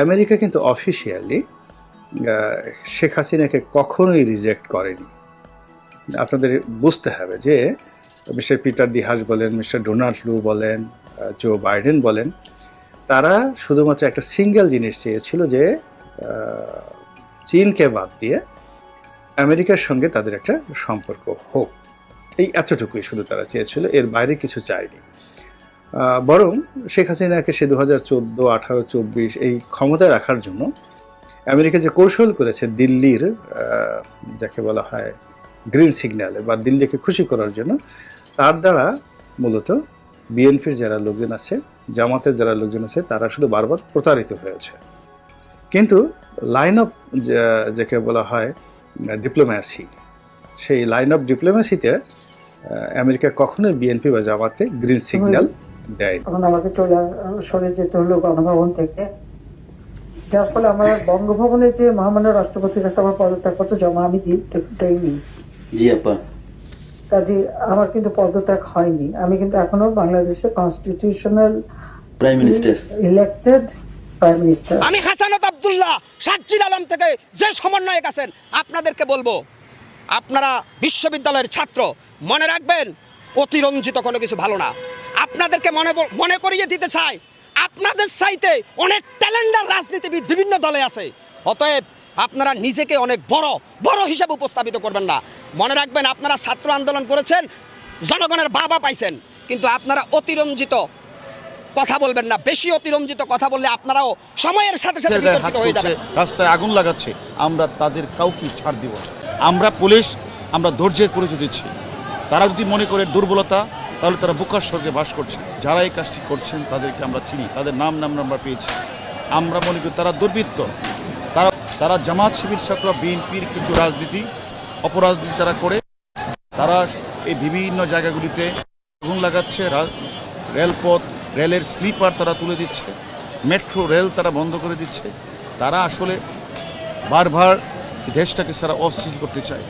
America কিন্তু officially Sheikh হাসিনাকে কখনোই রিজেক্ট করেনি। আপনাদের বুঝতে হবে যে মিস্টার পিটার দিহাস বলেন, মিস্টার ডোনাল্ড লু বলেন, জো বাইডেন বলেন, তারা শুধুমাত্র একটা সিঙ্গেল জিনিস চেয়েছিল যে চীনকে বাদ দিয়ে আমেরিকার সঙ্গে তাদের একটা সম্পর্ক হোক। এই এতটুকুই শুধু তারা চেয়েছিল, এর বাইরে কিছু চায়নি। বরং শেখ হাসিনাকে সে 2014, 18, 24 এই ক্ষমতায় রাখার জন্য আমেরিকা যে কৌশল করেছে দিল্লির যাকে বলা হয় গ্রিন সিগন্যালে বা দিল্লিকে খুশি করার জন্য, তার দ্বারা মূলত বিএনপির যারা লোকজন আছে, জামাতের যারা লোকজন আছে, তারা শুধু বারবার প্রতারিত হয়েছে। কিন্তু লাইন অফ যাকে বলা হয় ডিপ্লোম্যাসি, সেই লাইন অফ ডিপ্লোম্যাসিতে আমেরিকা কখনোই বিএনপি বা জামাতে গ্রিন সিগন্যাল দেয়। তখন আমাকে সরে যেতে হলো গণভবন থেকে, যার ফলে আমার বঙ্গভবনের যে মহামান্য রাষ্ট্রপতির কাছে আমার পদত্যাগপত্র জমা আমি দেইনি। জি আপা। কাজে আমার কিন্তু পদত্যাগ হয়নি। আমি কিন্তু এখনো বাংলাদেশের constitutional prime minister, elected prime minister. আমি হাসানাত আব্দুল্লাহ সাজ্জিদ আলম থেকে যে সমন্বয়ক আছেন, আপনাদেরকে বলবো, আপনারা বিশ্ববিদ্যালয়ের ছাত্র, মনে রাখবেন অতিরঞ্জিত কোনো কিছু ভালো না। আপনাদেরকে মনে করিয়ে দিতে চাই, আপনাদের চাইতে অনেক ট্যালেন্টার রাজনীতিবিদ বিভিন্ন দলে আছে। অতএব আপনারা নিজেকে অনেক বড় হিসাবে উপস্থাপিত করবেন না। মনে রাখবেন, আপনারা ছাত্র আন্দোলন করেছেন, জনগণের বাবা পাইছেন, কিন্তু আপনারা অতিরঞ্জিত কথা বলবেন না। বেশি অতিরঞ্জিত কথা বললে আপনারাও সময়ের সাথে সাথে বিতর্কিত হয়ে যাবেন। রাস্তায় আগুন লাগাচ্ছে, আমরা তাদের কাউকে ছাড় দিব না। আমরা পুলিশ, আমরা ধৈর্যের পরিচয় দিচ্ছি। তারা যদি মনে করে দুর্বলতা, তাহলে তারা বুকার স্বর্গে বাস করছে। যারা এই কাজটি করছেন তাদেরকে আমরা চিনি, তাদের নাম আমরা পেয়েছি। আমরা মনে করি তারা দুর্বৃত্ত, তারা জামাত শিবির চক্র, বিএনপির কিছু রাজনীতি, অপরাজনীতি তারা করে, তারা এই বিভিন্ন জায়গাগুলিতে আগুন লাগাচ্ছে। রেলপথ, রেলের স্লিপার তারা তুলে দিচ্ছে, মেট্রো রেল তারা বন্ধ করে দিচ্ছে। তারা আসলে বারবার দেশটাকে সারা অস্থিতিশীল করতে চায়।